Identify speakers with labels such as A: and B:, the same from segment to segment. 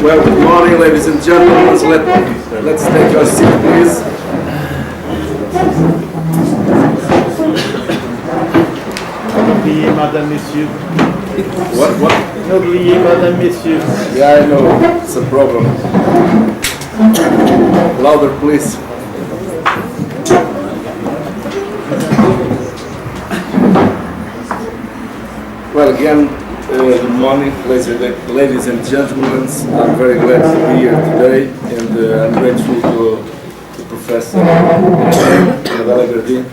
A: Well, good morning, ladies and gentlemen. Let's take our seat, please.
B: N'oubliez, madame, messieurs.
A: What?
B: N'oubliez, madame, messieurs.
A: Yeah, I know. It's a problem. Louder, please. Well, again, good morning, ladies and gentlemen. I'm very glad to be here today, and I'm grateful to Professor Rodrigo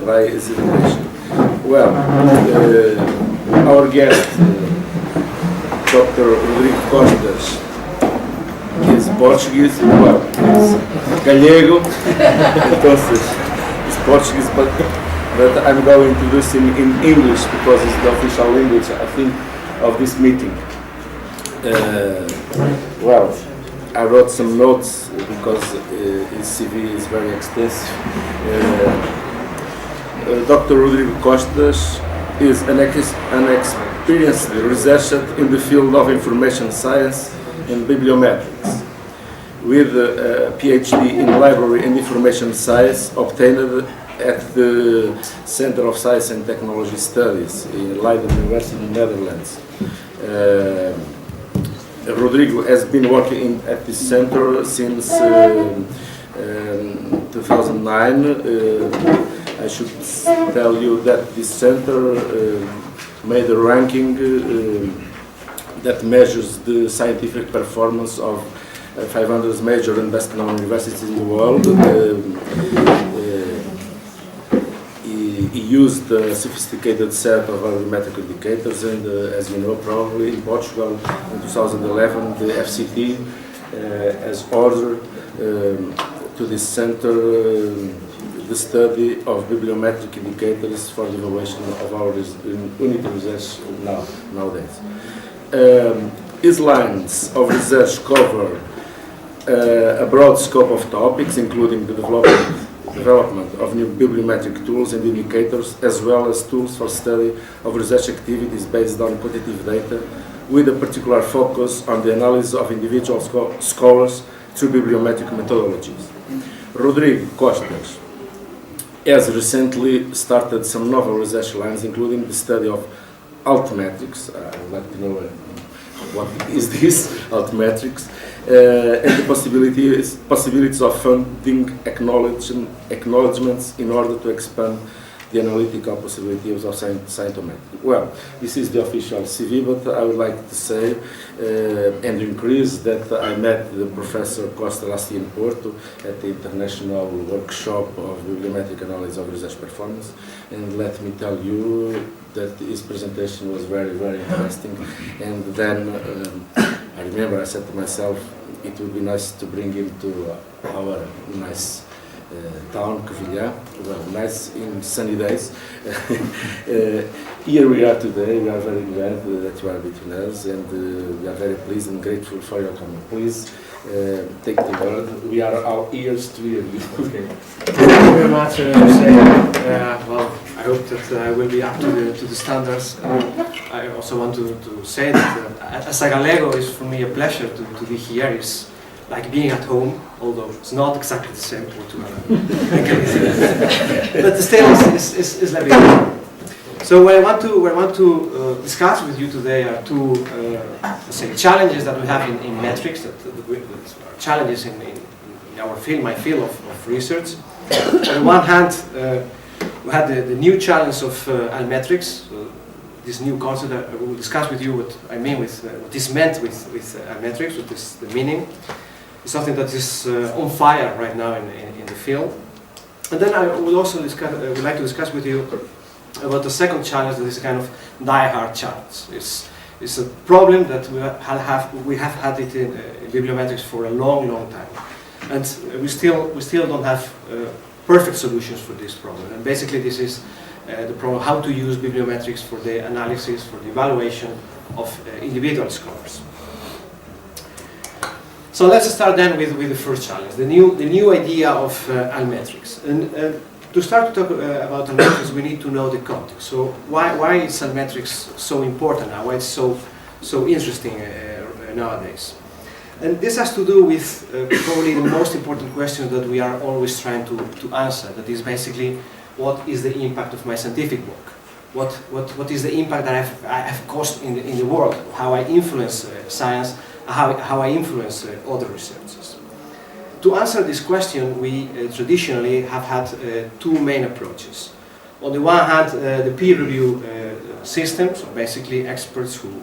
A: by his invitation. Well, our guest, Dr. Rodrigo Costas, is Portuguese, well, is Gallego, entonces, is Portuguese, but I'm going to introduce him in English because it's the official language, I think, of this meeting. Well, I wrote some notes because his CV is very extensive. Dr. Rodrigo Costas is an experienced researcher in the field of information science and bibliometrics, with a PhD in library and information science obtained at the Center of Science and Technology Studies in Leiden University in the Netherlands. Rodrigo has been working at this center since 2009. I should tell you that this center made a ranking that measures the scientific performance of 500 major and best-known universities in the world. He used a sophisticated set of volumetric indicators, and as you know probably, in Portugal in 2011 the FCT has ordered to this center the study of bibliometric indicators for the evaluation of our unit research nowadays. His lines of research cover a broad scope of topics, including the development of new bibliometric tools and indicators, as well as tools for study of research activities based on quantitative data, with a particular focus on the analysis of individual scholars through bibliometric methodologies. Rodrigo Costas has recently started some novel research lines, including the study of altmetrics. I would like to know what is this, altmetrics, and the possibilities of funding acknowledgements in order to expand the analytical possibilities of scientometry. Well, this is the official CV, but I would like to say and increase that I met the Professor Costa last year in Porto at the International Workshop of Bibliometric Analysis of Research Performance, and let me tell you that his presentation was very, very interesting. And then I remember I said to myself, it would be nice to bring him to our nice town, Covilhã, well, nice in sunny days. Here we are today. We are very glad that you are between us, and we are very pleased and grateful for your coming. Please take the word. We are all ears to hear you.
C: Okay. Thank you very much. Well, I hope that I will be up to the standards. I also want to say that as a Gallego, it's for me a pleasure to be here. It's like being at home, although it's not exactly the same Portugal. But still, it's like it. So what I want to discuss with you today are two let's say challenges that we have in metrics, that challenges in our field, my field of research. On the one hand, we had the new challenge of almetrics, this new concept that I will discuss with you what I mean with what is meant with almetrics, what is the meaning. It's something that is on fire right now in the field. And then I will also would like to discuss with you about the second challenge, that is a kind of die-hard challenge. It's a problem that we have had it in bibliometrics for a long time, and we still don't have perfect solutions for this problem. And basically, this is the problem: how to use bibliometrics for the analysis, for the evaluation of individual scholars. So let's start then with the first challenge, the new idea of almetrics. And to start to talk about almetrics, we need to know the context. So why is almetrics so important now? Why it's so interesting nowadays? And this has to do with probably the most important question that we are always trying to answer. That is basically, what is the impact of my scientific work? What is the impact that I have caused in the world? How I influence science, how I influence other researchers. To answer this question, we traditionally have had two main approaches. On the one hand, the peer review system, so basically experts who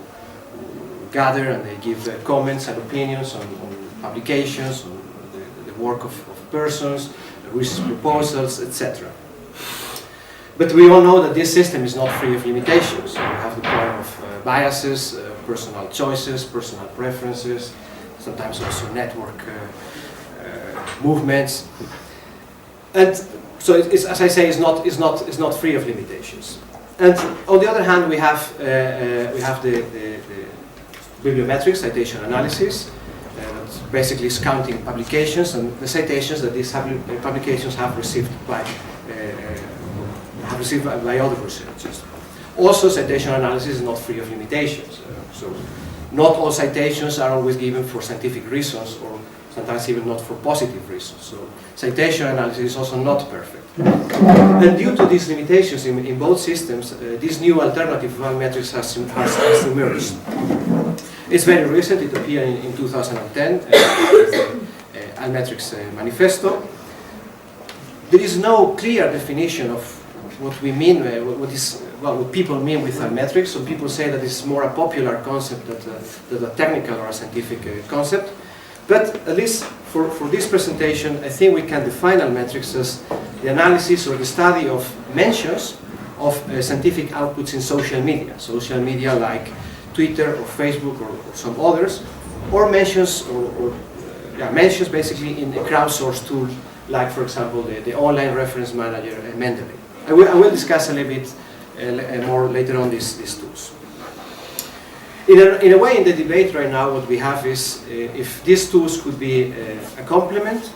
C: gather and they give comments and opinions on publications, on the work of persons, research proposals, etc. But we all know that this system is not free of limitations. You have the problem of biases, personal choices, personal preferences, sometimes also network movements. And so it's, as I say, is not free of limitations. And on the other hand, we have the bibliometric citation analysis, that's basically counting publications and the citations that these publications have received by other researchers. Also, citation analysis is not free of limitations. So, not all citations are always given for scientific reasons, or sometimes even not for positive reasons. So, citation analysis is also not perfect. And due to these limitations in both systems, this new alternative metrics has emerged. It's very recent. It appeared in 2010 with the Almetrics Manifesto. There is no clear definition of what we mean, what people mean with Almetrics. So people say that it's more a popular concept than a technical or a scientific concept. But at least for this presentation, I think we can define Almetrics as the analysis or the study of mentions of scientific outputs in social media like Twitter or Facebook or some others, or mentions mentions basically in a crowdsourced tool like, for example, the online reference manager Mendeley. I will discuss a little bit more later on these tools. In a way, in the debate right now, what we have is if these tools could be a complement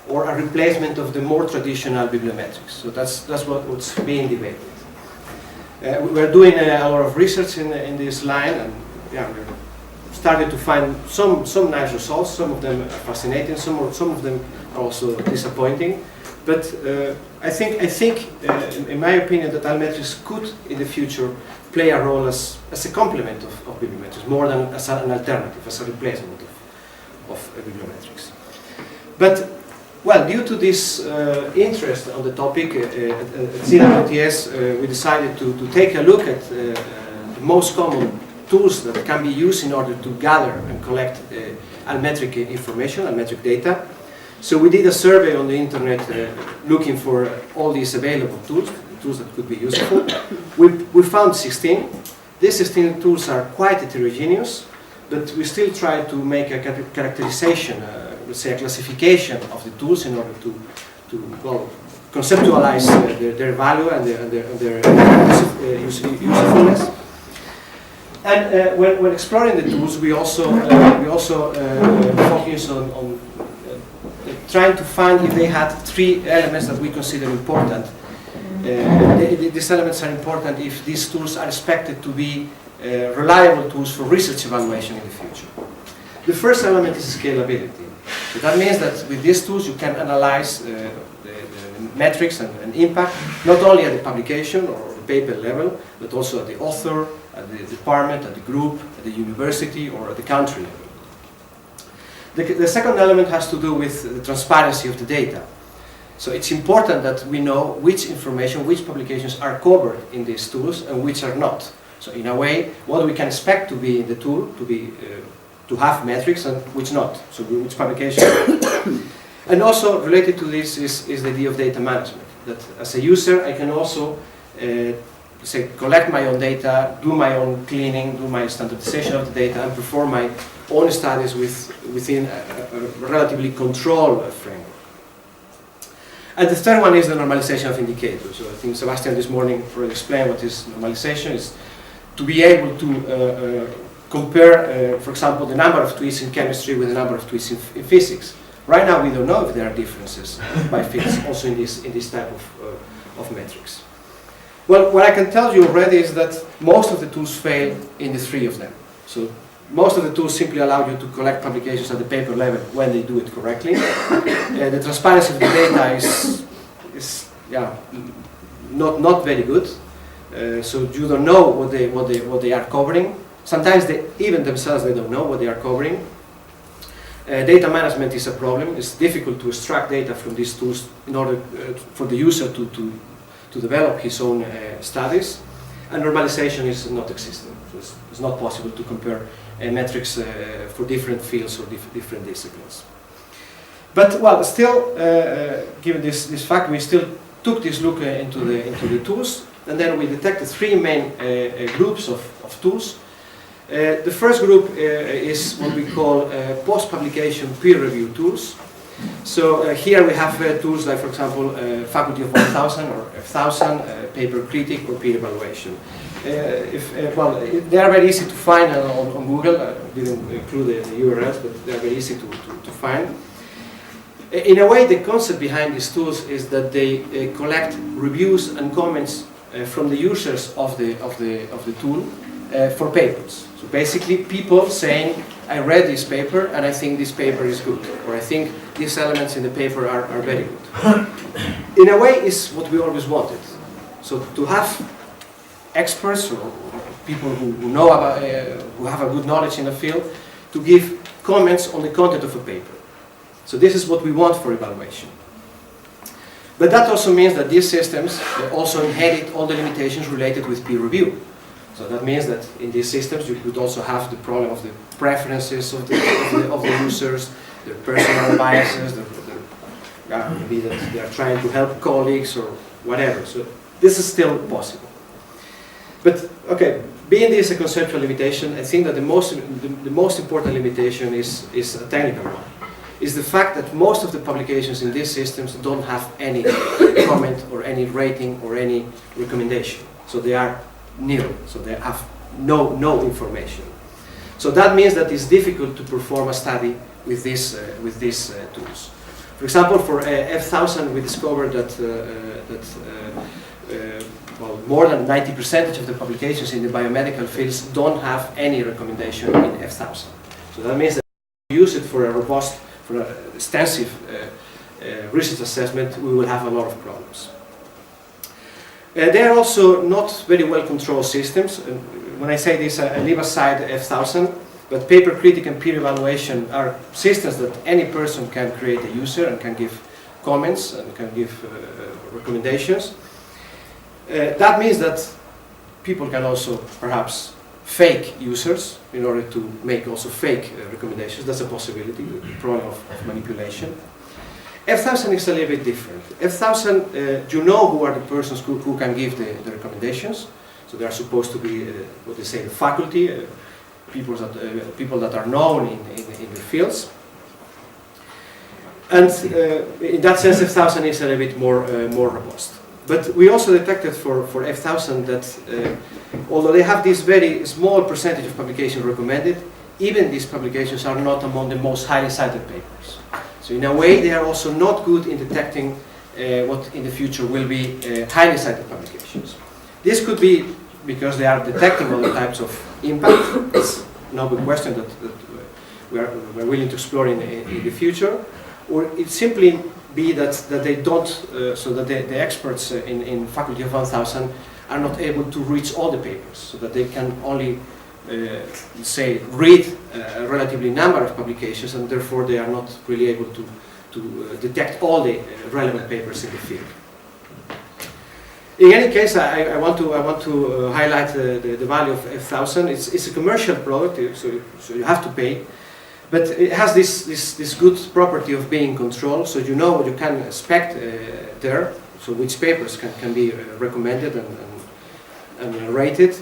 C: or a replacement of the more traditional bibliometrics. So that's what's being debated. We're doing a lot of research in this line, and we're starting to find some nice results. Some of them are fascinating. Some of them are also disappointing. But I think, in my opinion, that Almetrics could, in the future, play a role as a complement of bibliometrics, more than as an alternative, as a replacement of bibliometrics. But, well, due to this interest on the topic, at CWTS, we decided to take a look at the most common tools that can be used in order to gather and collect Almetric information, Almetric data. So we did a survey on the internet looking for all these available tools that could be useful. We found 16. These 16 tools are quite heterogeneous, but we still try to make a characterization, let's say a classification of the tools in order to conceptualize their value and their usefulness. And when exploring the tools, we also focus on trying to find if they had three elements that we consider important. These elements are important if these tools are expected to be reliable tools for research evaluation in the future. The first element is scalability. So that means that with these tools you can analyze the metrics and impact, not only at the publication or the paper level, but also at the author, at the department, at the group, at the university, or at the country level. The second element has to do with the transparency of the data. So it's important that we know which information, which publications are covered in these tools and which are not. So in a way, what we can expect to be in the tool, to have metrics and which not. So which publication. And also related to this is the idea of data management. That as a user, I can also say collect my own data, do my own cleaning, do my standardization of the data, and perform my own studies within a relatively controlled framework. And the third one is the normalization of indicators. So I think Sebastian this morning already explained what is normalization. Is to be able to compare, for example, the number of tweets in chemistry with the number of tweets in physics. Right now we don't know if there are differences by fields also in this type of metrics. Well, what I can tell you already is that most of the tools fail in the three of them. So most of the tools simply allow you to collect publications at the paper level when they do it correctly. The transparency of the data is not very good. So you don't know what they are covering. Sometimes even themselves they don't know what they are covering. Data management is a problem. It's difficult to extract data from these tools in order for the user to develop his own studies. And normalization is not existing. So it's not possible to compare metrics for different fields or different disciplines. But well, still, given this fact, we still took this look into the tools, and then we detected three main groups of tools. The first group is what we call post-publication peer review tools. So here we have tools like, for example, Faculty of 1000 or F1000, Paper Critic or Peer Evaluation. Well, they are very easy to find on Google. I didn't include the URLs, but they are very easy to find. In a way, the concept behind these tools is that they collect reviews and comments from the users of the tool for papers. So basically, people saying, I read this paper and I think this paper is good, or I think these elements in the paper are very good. In a way, it's what we always wanted. So to have experts or people who know about, who have a good knowledge in the field, to give comments on the content of a paper. So this is what we want for evaluation. But that also means that these systems also inherit all the limitations related with peer review. So that means that in these systems you could also have the problem of the preferences of the users, their personal biases, maybe that they are trying to help colleagues or whatever. So this is still possible. But okay, being this a conceptual limitation, I think that the most important limitation is a technical one. Is the fact that most of the publications in these systems don't have any comment or any rating or any recommendation. So they are nil, so they have no information. So that means that it's difficult to perform a study with these tools. For example, for F1000 we discovered that, well, more than 90% of the publications in the biomedical fields don't have any recommendation in F1000. So that means that if we use it for a robust, for an extensive research assessment, we will have a lot of problems. They are also not very well controlled systems. When I say this, I leave aside F1000, but Paper Critic and Peer Evaluation are systems that any person can create a user and can give comments and can give recommendations. That means that people can also perhaps fake users in order to make also fake recommendations. That's a possibility, the problem of manipulation. F1000 is a little bit different. F1000, you know who are the persons who can give the recommendations. So they are supposed to be, what they say, the faculty, people that are known in the fields. And in that sense, F1000 is a little bit more robust. But we also detected for F1000 that although they have this very small percentage of publications recommended, even these publications are not among the most highly cited papers. So in a way, they are also not good in detecting what in the future will be highly cited publications. This could be because they are detecting other types of impact. It's no big question that we're willing to explore in the future. Or it simply be that they don't, so that the experts in Faculty of 1000 are not able to reach all the papers, so that they can only say read a relatively number of publications, and therefore they are not really able to detect all the relevant papers in the field. In any case, I want to highlight the value of F1000. It's a commercial product, so you have to pay, but it has this good property of being controlled, so you know what you can expect there, so which papers can be recommended and rated.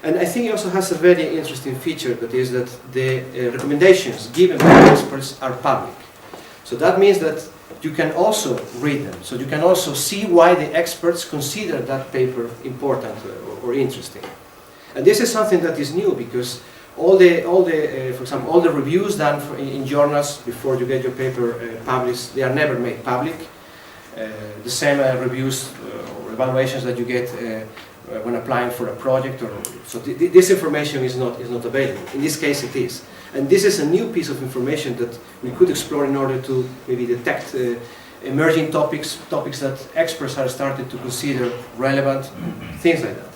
C: And I think it also has a very interesting feature, that is that the recommendations given by the experts are public. So that means that you can also read them. So you can also see why the experts consider that paper important or interesting. And this is something that is new, because for example, all the reviews done in journals before you get your paper published, they are never made public. The same reviews or evaluations that you get when applying for a project, or so this information is not available. In this case, it is, and this is a new piece of information that we could explore in order to maybe detect emerging topics that experts have started to consider relevant, things like that.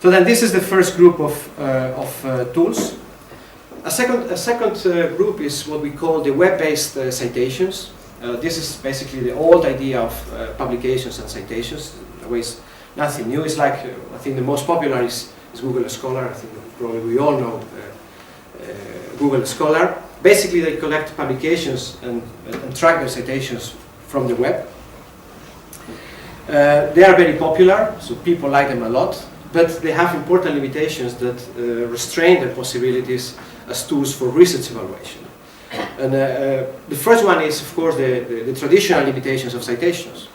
C: So then, this is the first group of tools. A second group is what we call the web-based citations. This is basically the old idea of publications and citations. In a way, it's nothing new. It's like, I think the most popular is Google Scholar. I think probably we all know Google Scholar. Basically, they collect publications and track their citations from the web. They are very popular, so people like them a lot, but they have important limitations that restrain their possibilities as tools for research evaluation. And the first one is, of course, the traditional limitations of citations.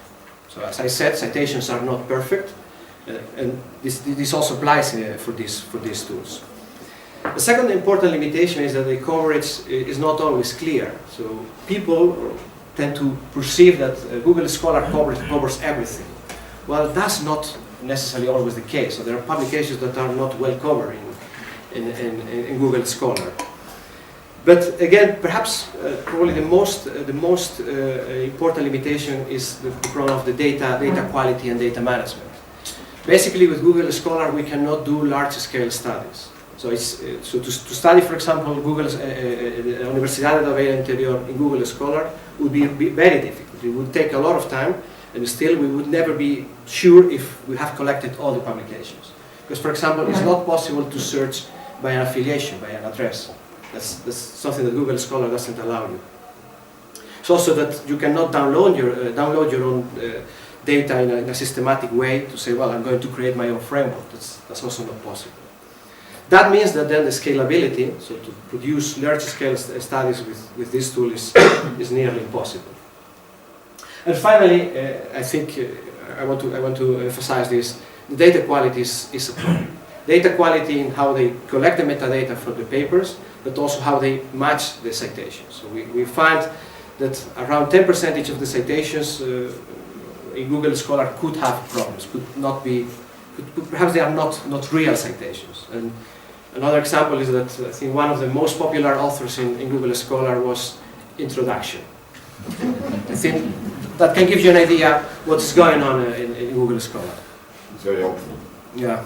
C: So as I said, citations are not perfect, and this also applies for these tools. The second important limitation is that the coverage is not always clear. So people tend to perceive that Google Scholar covers everything. Well, that's not necessarily always the case. So there are publications that are not well covered in Google Scholar. But again, perhaps probably the most important limitation is the problem of the data quality and data management. Basically, with Google Scholar, we cannot do large-scale studies. So, to study, for example, Google's Universidade de Beira in Google Scholar would be very difficult. It would take a lot of time, and still we would never be sure if we have collected all the publications. Because, for example, it's not possible to search by an affiliation, by an address. That's something that Google Scholar doesn't allow you. It's also that you cannot download your own data in a systematic way to say, well, I'm going to create my own framework. That's also not possible. That means that then the scalability, so to produce large-scale studies with this tool is nearly impossible. And finally, I think I want to emphasize this: the data quality is a problem. Data quality in how they collect the metadata from the papers, but also how they match the citations. So we find that around 10% of the citations in Google Scholar could have problems, perhaps they are not real citations. And another example is that I think one of the most popular authors in Google Scholar was Introduction. I think that can give you an idea what is going on in Google Scholar.
D: It's very helpful.
C: Yeah.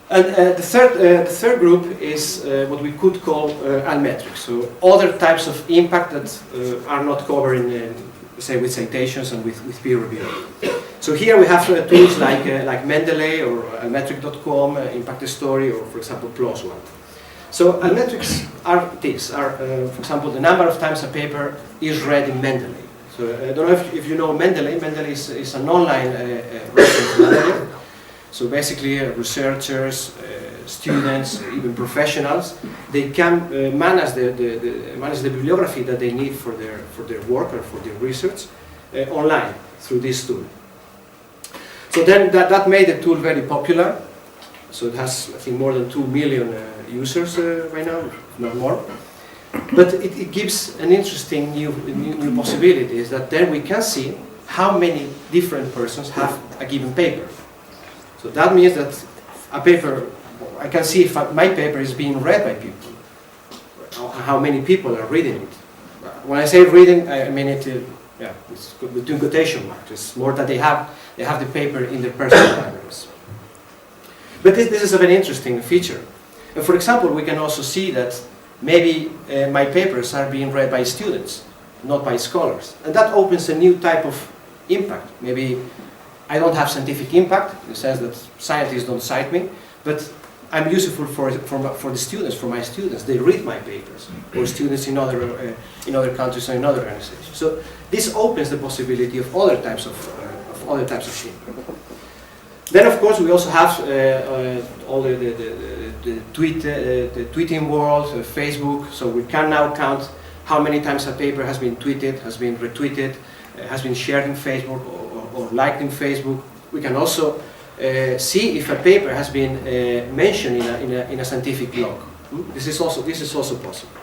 C: And the third group is what we could call almetrics, so other types of impact that are not covered in, say, with citations and with peer review. So here we have tools like Mendeley or almetric.com, Impact Story, or for example PLOS ONE. So almetrics are, for example, the number of times a paper is read in Mendeley. So I don't know if you know Mendeley. Mendeley is an online reference manual. So basically, researchers, students, even professionals, they can manage the bibliography that they need for their work or for their research online through this tool. So then that made the tool very popular. So it has, I think, more than 2 million users right now, if not more. But it gives an interesting new possibility, is that then we can see how many different persons have a given paper. So that means that a paper, I can see if my paper is being read by people, how many people are reading it. When I say reading, I mean it, it's between quotation marks. It's more that they have the paper in their personal libraries. But this is a very interesting feature. And for example, we can also see that maybe my papers are being read by students, not by scholars. And that opens a new type of impact. Maybe I don't have scientific impact, in the sense that scientists don't cite me, but I'm useful for the students, for my students. They read my papers, or students in other countries or in other organizations. So this opens the possibility of other types of impact. Then, of course, we also have all the tweeting world, Facebook. So we can now count how many times a paper has been tweeted, has been retweeted, has been shared in Facebook or liked in Facebook. We can also see if a paper has been mentioned in a scientific blog. This is also possible.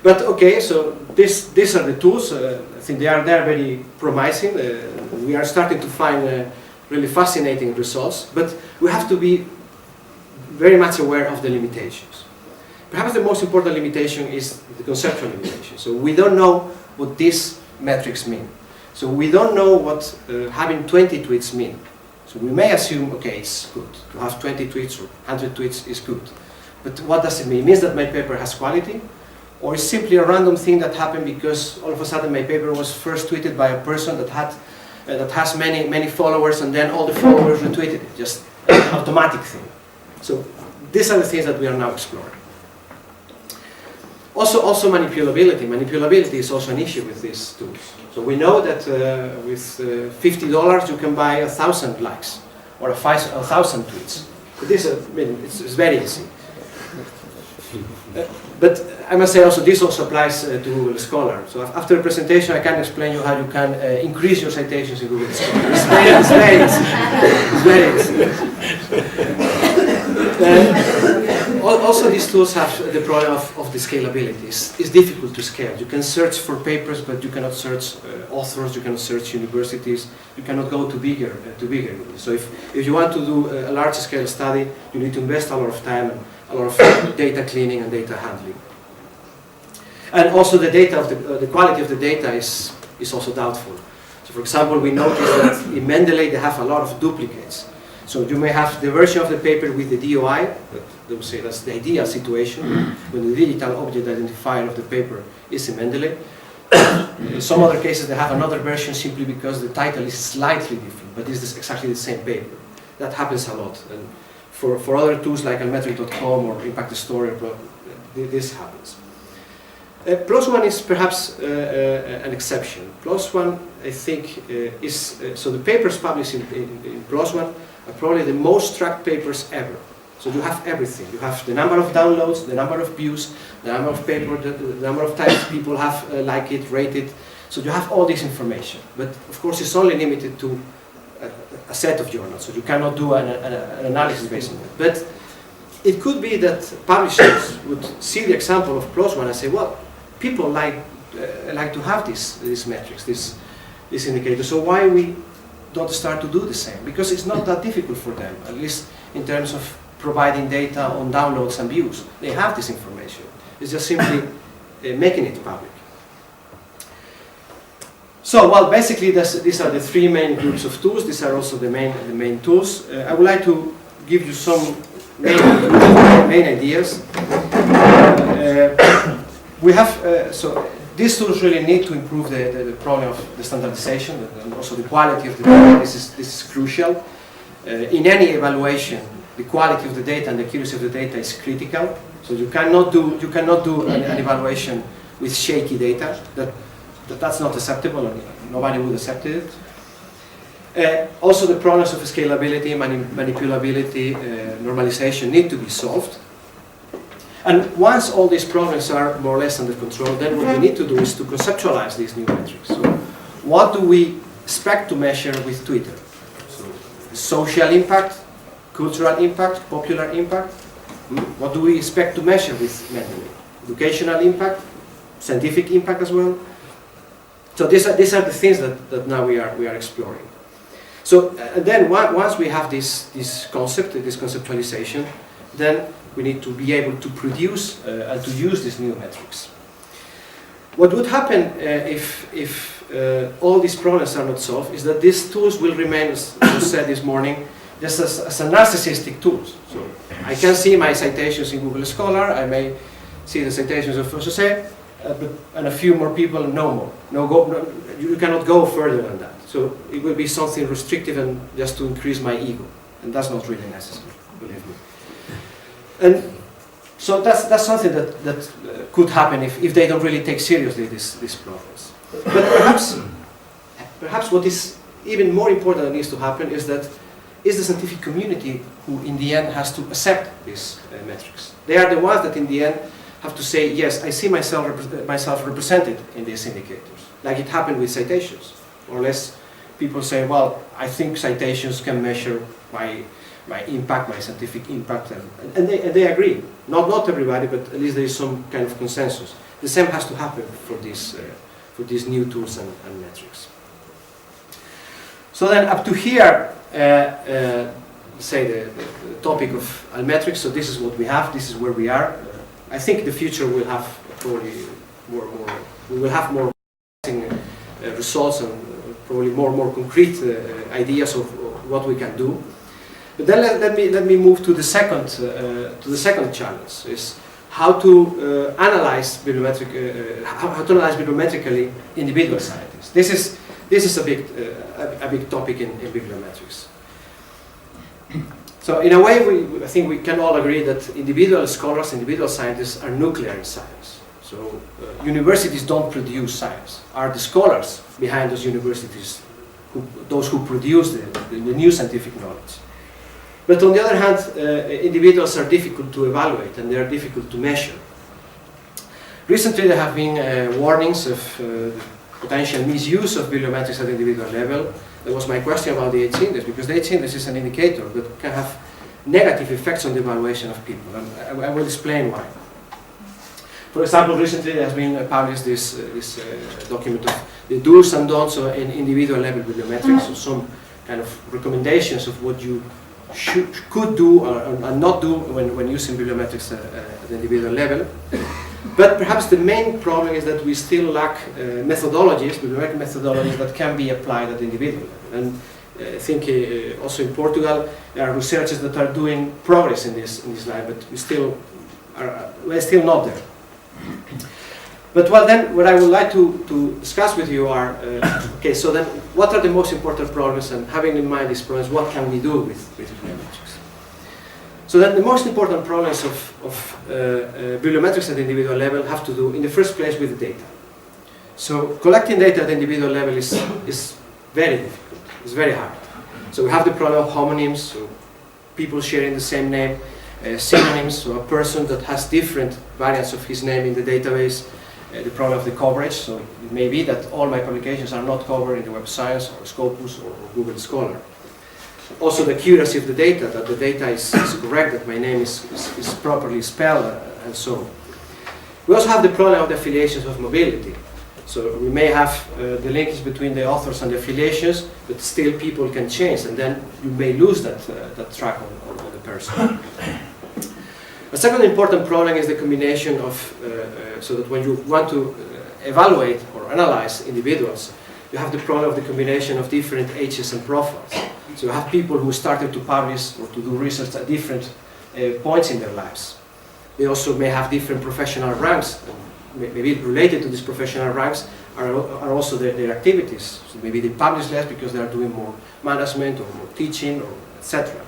C: But okay, so these are the tools. I think they are very promising. We are starting to find really fascinating results, but we have to be very much aware of the limitations. Perhaps the most important limitation is the conceptual limitation. So we don't know what these metrics mean. So we don't know what having 20 tweets mean. So we may assume, okay, it's good. To have 20 tweets or 100 tweets is good. But what does it mean? It means that my paper has quality? Or it's simply a random thing that happened because all of a sudden my paper was first tweeted by a person that has many followers, and then all the followers retweeted it. Just an automatic thing. So these are the things that we are now exploring. Also manipulability. Manipulability is also an issue with these tools. So we know that with $50 you can buy 1,000 likes or 1,000 tweets. But this, it's very easy. But I must say also this also applies to Google Scholar. So after the presentation I can explain you how you can increase your citations in Google Scholar. It's very easy. It's very easy. Also these tools have the problem of the scalability. It's difficult to scale. You can search for papers, but you cannot search authors, you cannot search universities, you cannot go to bigger. So if you want to do a large scale study, you need to invest a lot of time and a lot of data cleaning and data handling. And also the data of the quality of the data is also doubtful. So for example, we noticed that in Mendeley they have a lot of duplicates. So you may have the version of the paper with the DOI, they will say that's the ideal situation, when the digital object identifier of the paper is in Mendeley. In some other cases they have another version simply because the title is slightly different, but it's exactly the same paper. That happens a lot. And for other tools like almetric.com or Impact Story, this happens. PLOS ONE is perhaps an exception. PLOS ONE, I think, is so the papers published in PLOS ONE are probably the most tracked papers ever. So you have everything. You have the number of downloads, the number of views, the number of paper, the number of times people have liked it, rated. So you have all this information. But of course, it's only limited to a set of journals. So you cannot do an analysis based on it. But it could be that publishers would see the example of PLOS ONE and say, well, people like to have these metrics, these indicators. So why we don't start to do the same? Because it's not that difficult for them, at least in terms of providing data on downloads and views. They have this information. It's just simply making it public. So, well, basically these are the three main groups of tools. These are also the main tools. I would like to give you some main ideas. We have, so these tools really need to improve the problem of the standardization and also the quality of the data. This is crucial. In any evaluation, the quality of the data and the accuracy of the data is critical. So you cannot do an evaluation with shaky data. That's not acceptable, and nobody would accept it. Also, the problems of scalability, manipulability, normalization need to be solved. And once all these problems are more or less under control, then what we need to do is to conceptualize these new metrics. So, what do we expect to measure with Twitter? So, social impact, cultural impact, popular impact. What do we expect to measure with Mendeley? Educational impact, scientific impact as well. So these are the things that now we are exploring. So then once we have this concept, this conceptualization, then we need to be able to produce and to use these new metrics. What would happen if all these problems are not solved is that these tools will remain, as you said this morning, just as a narcissistic tools. So I can see my citations in Google Scholar, I may see the citations of Jose, and a few more people, no more. You cannot go further than that. So it will be something restrictive and just to increase my ego, and that's not really necessary, believe me. And so that's something that could happen if they don't really take seriously these problems. But perhaps what is even more important that needs to happen is the scientific community who in the end has to accept these metrics. They are the ones that in the end have to say, yes, I see myself represented in these indicators, like it happened with citations. Or less people say, well, I think citations can measure my impact, my scientific impact, and they agree. Not everybody, but at least there is some kind of consensus. The same has to happen for these new tools and metrics. So then up to here, say the topic of metrics. So this is what we have. This is where we are. I think the future will have probably more. We will have more results and probably more concrete ideas of what we can do. But then let me move to the second challenge: is how to analyze how to analyze bibliometrically individual scientists. This is a big topic in bibliometrics. So in a way, I think we can all agree that individual scholars, individual scientists are nuclear in science. So universities don't produce science. Are the scholars behind those universities, those who produce the new scientific knowledge. But on the other hand, individuals are difficult to evaluate and they are difficult to measure. Recently there have been warnings of potential misuse of bibliometrics at the individual level. That was my question about the H-index, because the H-index is an indicator that can have negative effects on the evaluation of people, and I will explain why. For example, recently there has been published this document of the do's and don'ts in individual level bibliometrics, so some kind of recommendations of what you could do or not do when using bibliometrics at the individual level. But perhaps the main problem is that we still lack methodologies, bibliometric methodologies that can be applied at the individual level. And I think also in Portugal there are researchers that are doing progress in this line, but we're still not there. But well, then what I would like to discuss with you are okay. So then, what are the most important problems? And having in mind these problems, what can we do with bibliometrics? So then, the most important problems of bibliometrics at the individual level have to do, in the first place, with the data. So collecting data at the individual level is very difficult. It's very hard. So we have the problem of homonyms, so people sharing the same name, synonyms, so a person that has different variants of his name in the database. The problem of the coverage, so it may be that all my publications are not covered in the Web of Science or Scopus or Google Scholar. Also the accuracy of the data, that the data is correct, that my name is properly spelled, and so on. We also have the problem of the affiliations of mobility. So we may have the linkage between the authors and the affiliations, but still people can change, and then you may lose that track on the person. A second important problem is the combination of, so that when you want to evaluate or analyze individuals, you have the problem of the combination of different ages and profiles. So you have people who started to publish or to do research at different points in their lives. They also may have different professional ranks, and maybe related to these professional ranks are also their activities. So maybe they publish less because they are doing more management or more teaching, or etc.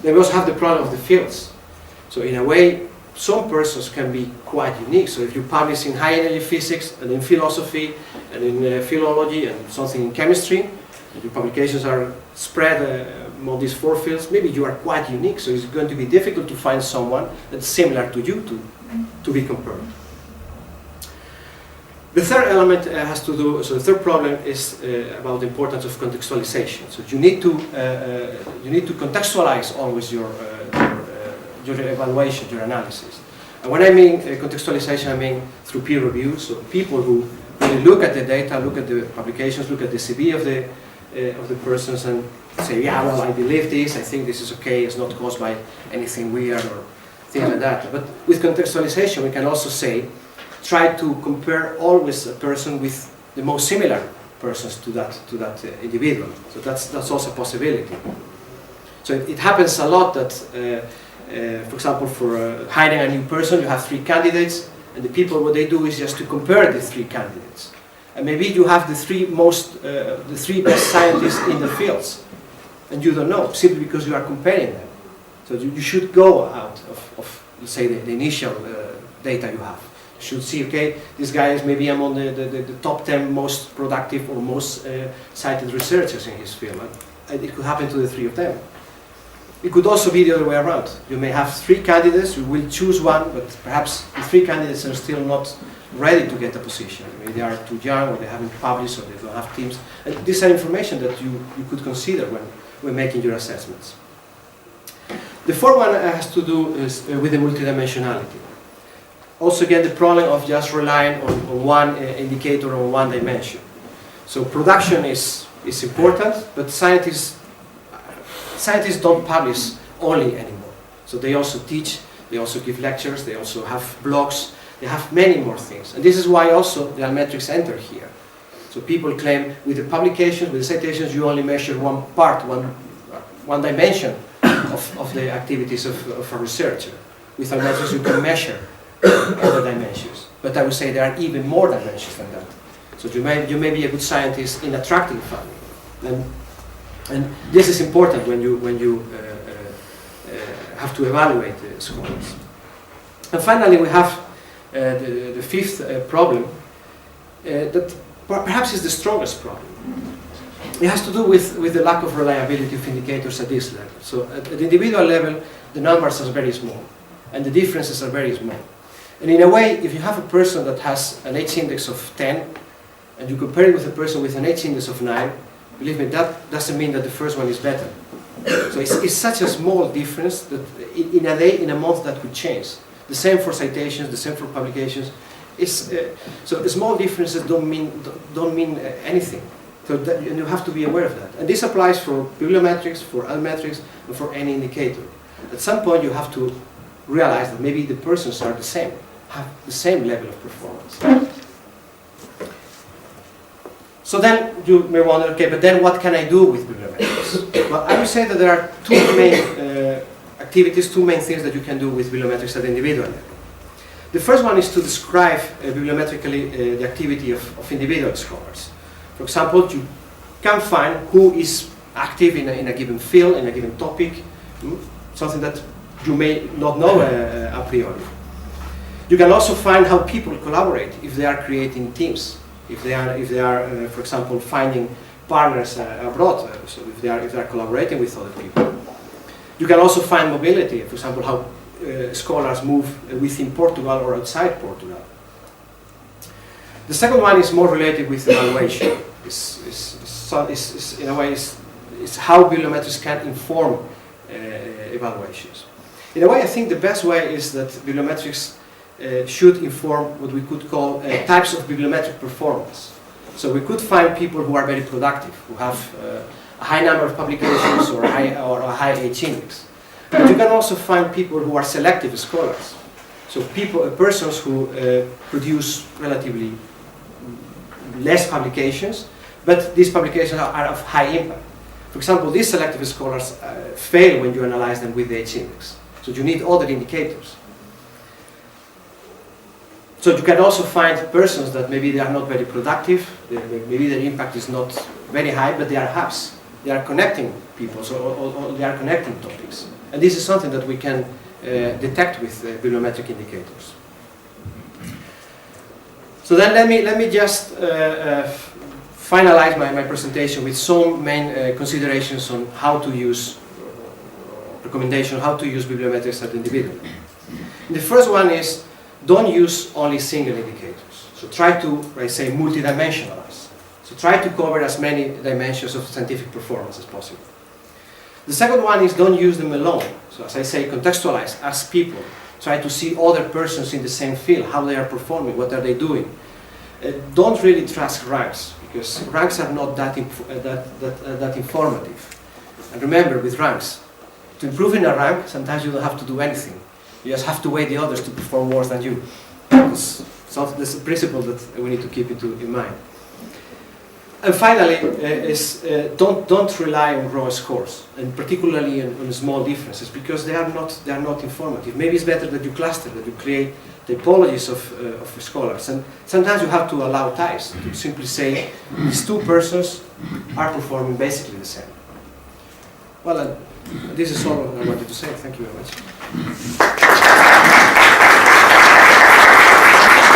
C: Then we also have the problem of the fields. So in a way, some persons can be quite unique. So if you publish in high energy physics and in philosophy and in philology and something in chemistry, and your publications are spread among these four fields, maybe you are quite unique. So it's going to be difficult to find someone that's similar to you to be compared. The third element has to do, so the third problem is about the importance of contextualization. So you need to contextualize always your evaluation, your analysis. And when I mean contextualization, I mean through peer review, so people who really look at the data, look at the publications, look at the CV of the persons and say, yeah, well, I believe this, I think this is okay, it's not caused by anything weird or things like that. But with contextualization, we can also say, try to compare always a person with the most similar persons to that individual. So that's also a possibility. So it happens a lot that for example, for hiring a new person, you have 3 candidates, and the people, what they do is just to compare the 3 candidates. And maybe you have the 3 best scientists in the fields, and you don't know, simply because you are comparing them. So you should go out of let's say, the initial data you have. You should see, okay, this guy is maybe among the top 10 most productive or most cited researchers in his field. And it could happen to the 3 of them. It could also be the other way around. You may have 3 candidates, you will choose one, but perhaps the 3 candidates are still not ready to get a position. Maybe they are too young, or they haven't published, or they don't have teams. And these are information that you could consider when making your assessments. The fourth one has to do with the multidimensionality. Also again, the problem of just relying on one indicator or one dimension. So production is important, but scientists don't publish only anymore. So they also teach, they also give lectures, they also have blogs, they have many more things. And this is why also the metrics enter here. So people claim with the publications, with the citations, you only measure one part, one dimension of the activities of a researcher. With metrics you can measure other dimensions. But I would say there are even more dimensions than that. So you may be a good scientist in attracting funding. And this is important when you have to evaluate the scholars. And finally we have the fifth problem that perhaps is the strongest problem. It has to do with the lack of reliability of indicators at this level. So at the individual level, the numbers are very small, and the differences are very small. And in a way, if you have a person that has an H-index of 10, and you compare it with a person with an H-index of 9, believe me, that doesn't mean that the first one is better. So it's such a small difference that in a day, in a month, that could change. The same for citations, the same for publications. So small differences don't mean anything. So and you have to be aware of that. And this applies for bibliometrics, for altmetrics, and for any indicator. At some point you have to realize that maybe the persons are the same, have the same level of performance. So then you may wonder, okay, but then what can I do with bibliometrics? Well, I would say that there are two main activities, two main things that you can do with bibliometrics at the individual level. The first one is to describe bibliometrically the activity of individual scholars. For example, you can find who is active in a given field, in a given topic, something that you may not know a priori. You can also find how people collaborate if they are creating teams, if they are, for example, finding partners abroad, so if they are collaborating with other people. You can also find mobility, for example, how scholars move within Portugal or outside Portugal. The second one is more related with evaluation. In a way, it's how bibliometrics can inform evaluations. In a way, I think the best way is that bibliometrics should inform what we could call types of bibliometric performance. So we could find people who are very productive, who have a high number of publications or a high H-index. But you can also find people who are selective scholars. So persons who produce relatively less publications, but these publications are of high impact. For example, these selective scholars fail when you analyze them with the H-index. So you need other indicators. So you can also find persons that maybe they are not very productive, maybe their impact is not very high, but they are hubs. They are connecting people, or they are connecting topics. And this is something that we can detect with bibliometric indicators. So then let me just finalize my presentation with some main considerations on how to use, recommendation how to use bibliometrics at the individual. The first one is don't use only single indicators. So try to, I say, multidimensionalize. So try to cover as many dimensions of scientific performance as possible. The second one is don't use them alone. So as I say, contextualize, ask people. Try to see other persons in the same field, how they are performing, what are they doing. Don't really trust ranks, because ranks are not that informative. And remember, with ranks, to improve in a rank, sometimes you don't have to do anything. You just have to wait the others to perform worse than you. That's a principle that we need to keep in mind. And finally, don't rely on raw scores, and particularly on small differences, because they are not informative. Maybe it's better that you cluster, that you create typologies of scholars, and sometimes you have to allow ties to simply say these two persons are performing basically the same. Well, this is all I wanted to say. Thank you very much.